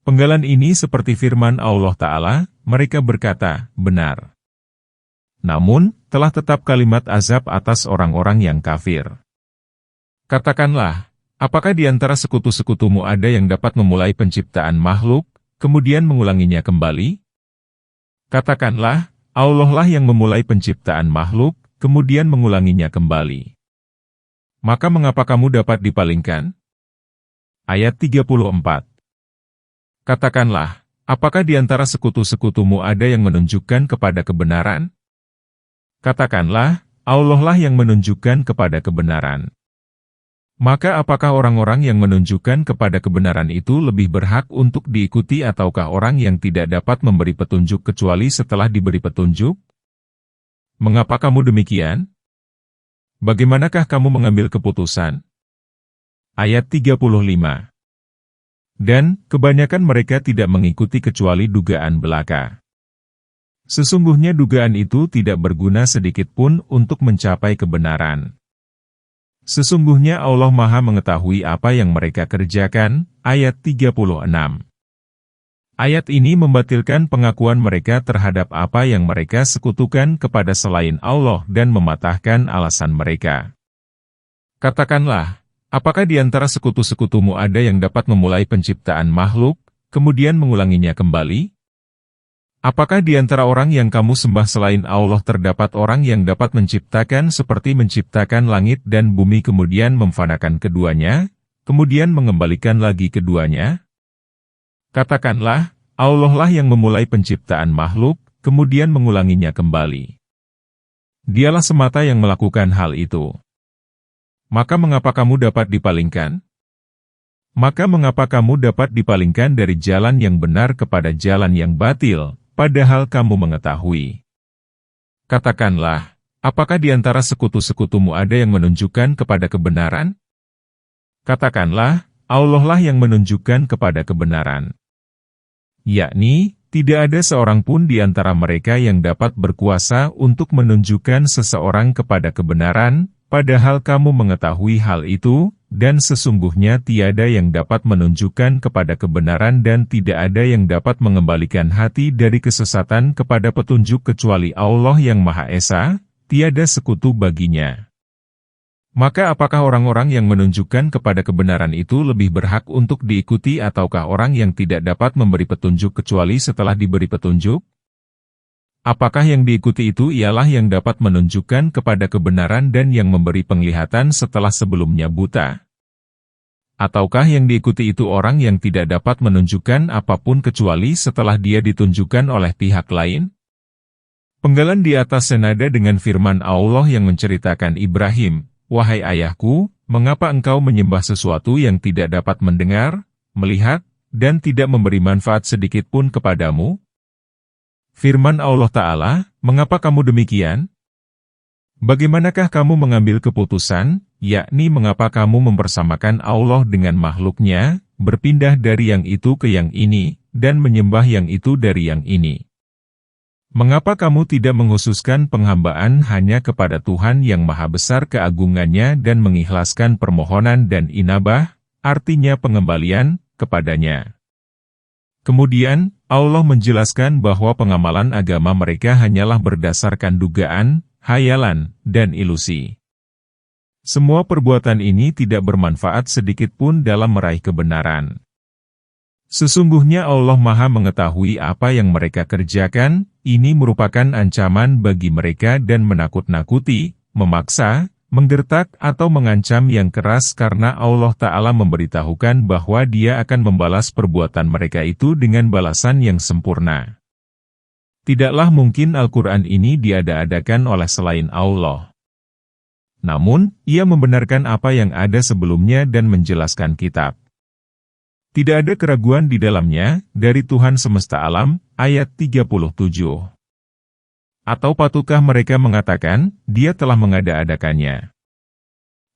Penggalan ini seperti firman Allah Ta'ala, mereka berkata, benar. Namun, telah tetap kalimat azab atas orang-orang yang kafir. Katakanlah, apakah di antara sekutu-sekutumu ada yang dapat memulai penciptaan makhluk, kemudian mengulanginya kembali? Katakanlah, Allah lah yang memulai penciptaan makhluk, kemudian mengulanginya kembali. Maka mengapa kamu dapat dipalingkan? Ayat 34. Katakanlah, apakah di antara sekutu-sekutumu ada yang menunjukkan kepada kebenaran? Katakanlah, Allah lah yang menunjukkan kepada kebenaran. Maka apakah orang-orang yang menunjukkan kepada kebenaran itu lebih berhak untuk diikuti ataukah orang yang tidak dapat memberi petunjuk kecuali setelah diberi petunjuk? Mengapa kamu demikian? Bagaimanakah kamu mengambil keputusan? Ayat 35. Dan, kebanyakan mereka tidak mengikuti kecuali dugaan belaka. Sesungguhnya dugaan itu tidak berguna sedikitpun untuk mencapai kebenaran. Sesungguhnya Allah Maha mengetahui apa yang mereka kerjakan, ayat 36. Ayat ini membatilkan pengakuan mereka terhadap apa yang mereka sekutukan kepada selain Allah dan mematahkan alasan mereka. Katakanlah, apakah di antara sekutu-sekutumu ada yang dapat memulai penciptaan makhluk, kemudian mengulanginya kembali? Apakah di antara orang yang kamu sembah selain Allah terdapat orang yang dapat menciptakan seperti menciptakan langit dan bumi kemudian memfanakan keduanya, kemudian mengembalikan lagi keduanya? Katakanlah, Allah lah yang memulai penciptaan makhluk, kemudian mengulanginya kembali. Dialah semata yang melakukan hal itu. Maka mengapa kamu dapat dipalingkan? Maka mengapa kamu dapat dipalingkan dari jalan yang benar kepada jalan yang batil, padahal kamu mengetahui? Katakanlah, apakah di antara sekutu-sekutumu ada yang menunjukkan kepada kebenaran? Katakanlah, Allah lah yang menunjukkan kepada kebenaran. Yakni, tidak ada seorang pun di antara mereka yang dapat berkuasa untuk menunjukkan seseorang kepada kebenaran, padahal kamu mengetahui hal itu, dan sesungguhnya tiada yang dapat menunjukkan kepada kebenaran dan tidak ada yang dapat mengembalikan hati dari kesesatan kepada petunjuk kecuali Allah yang Maha Esa, tiada sekutu baginya. Maka apakah orang-orang yang menunjukkan kepada kebenaran itu lebih berhak untuk diikuti ataukah orang yang tidak dapat memberi petunjuk kecuali setelah diberi petunjuk? Apakah yang diikuti itu ialah yang dapat menunjukkan kepada kebenaran dan yang memberi penglihatan setelah sebelumnya buta? Ataukah yang diikuti itu orang yang tidak dapat menunjukkan apapun kecuali setelah dia ditunjukkan oleh pihak lain? Penggalan di atas senada dengan firman Allah yang menceritakan Ibrahim, "Wahai ayahku, mengapa engkau menyembah sesuatu yang tidak dapat mendengar, melihat, dan tidak memberi manfaat sedikit pun kepadamu?" Firman Allah Ta'ala, "Mengapa kamu demikian? Bagaimanakah kamu mengambil keputusan, yakni mengapa kamu mempersamakan Allah dengan makhluknya, berpindah dari yang itu ke yang ini, dan menyembah yang itu dari yang ini? Mengapa kamu tidak menghususkan penghambaan hanya kepada Tuhan yang Maha Besar keagungannya dan mengikhlaskan permohonan dan inabah, artinya pengembalian, kepadanya?" Kemudian, Allah menjelaskan bahwa pengamalan agama mereka hanyalah berdasarkan dugaan, hayalan, dan ilusi. Semua perbuatan ini tidak bermanfaat sedikit pun dalam meraih kebenaran. Sesungguhnya Allah Maha mengetahui apa yang mereka kerjakan, ini merupakan ancaman bagi mereka dan menakut-nakuti, memaksa, menggertak atau mengancam yang keras karena Allah Ta'ala memberitahukan bahwa Dia akan membalas perbuatan mereka itu dengan balasan yang sempurna. Tidaklah mungkin Al-Quran ini diada-adakan oleh selain Allah. Namun, Ia membenarkan apa yang ada sebelumnya dan menjelaskan kitab. Tidak ada keraguan di dalamnya, dari Tuhan semesta alam, ayat 37. Atau patukah mereka mengatakan, Dia telah mengada-adakannya?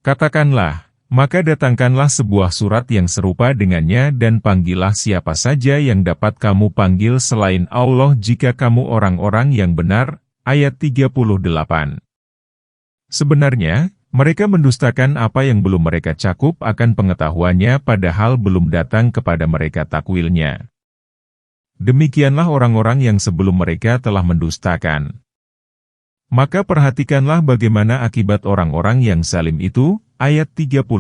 Katakanlah, maka datangkanlah sebuah surat yang serupa dengannya dan panggillah siapa saja yang dapat kamu panggil selain Allah jika kamu orang-orang yang benar, ayat 38. Sebenarnya, mereka mendustakan apa yang belum mereka cakup akan pengetahuannya padahal belum datang kepada mereka takwilnya. Demikianlah orang-orang yang sebelum mereka telah mendustakan. Maka perhatikanlah bagaimana akibat orang-orang yang zalim itu, ayat 39.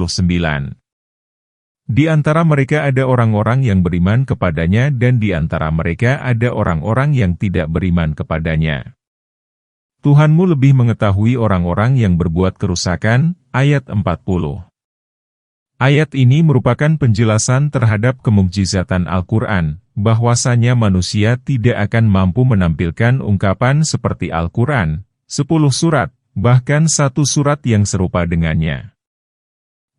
Di antara mereka ada orang-orang yang beriman kepadanya dan di antara mereka ada orang-orang yang tidak beriman kepadanya. Tuhanmu lebih mengetahui orang-orang yang berbuat kerusakan, ayat 40. Ayat ini merupakan penjelasan terhadap kemukjizatan Al-Quran, bahwasanya manusia tidak akan mampu menampilkan ungkapan seperti Al-Quran, 10 surat, bahkan 1 surat yang serupa dengannya.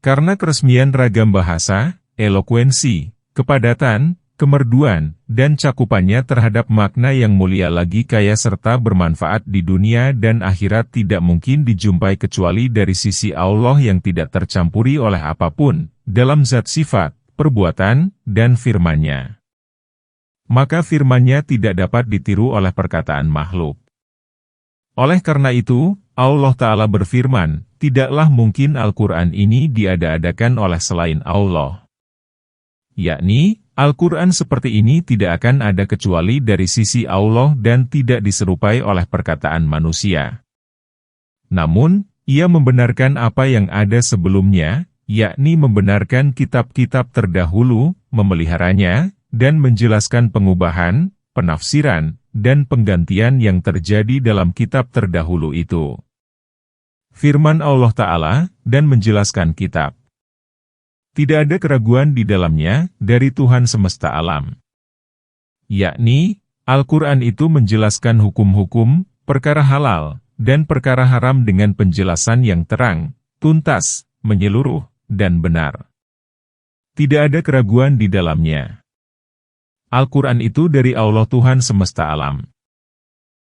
Karena keresmian ragam bahasa, elokuensi, kepadatan, kemerduan, dan cakupannya terhadap makna yang mulia lagi kaya serta bermanfaat di dunia dan akhirat tidak mungkin dijumpai kecuali dari sisi Allah yang tidak tercampuri oleh apapun, dalam zat sifat, perbuatan, dan firman-Nya. Maka firman-Nya tidak dapat ditiru oleh perkataan makhluk. Oleh karena itu, Allah Ta'ala berfirman, tidaklah mungkin Al-Quran ini diada-adakan oleh selain Allah. Yakni, Al-Quran seperti ini tidak akan ada kecuali dari sisi Allah dan tidak diserupai oleh perkataan manusia. Namun, Ia membenarkan apa yang ada sebelumnya, yakni membenarkan kitab-kitab terdahulu, memeliharanya, dan menjelaskan pengubahan, penafsiran, dan penggantian yang terjadi dalam kitab terdahulu itu. Firman Allah Ta'ala, dan menjelaskan kitab. Tidak ada keraguan di dalamnya, dari Tuhan semesta alam. Yakni, Al-Quran itu menjelaskan hukum-hukum, perkara halal, dan perkara haram dengan penjelasan yang terang, tuntas, menyeluruh, dan benar. Tidak ada keraguan di dalamnya. Al-Quran itu dari Allah Tuhan semesta alam.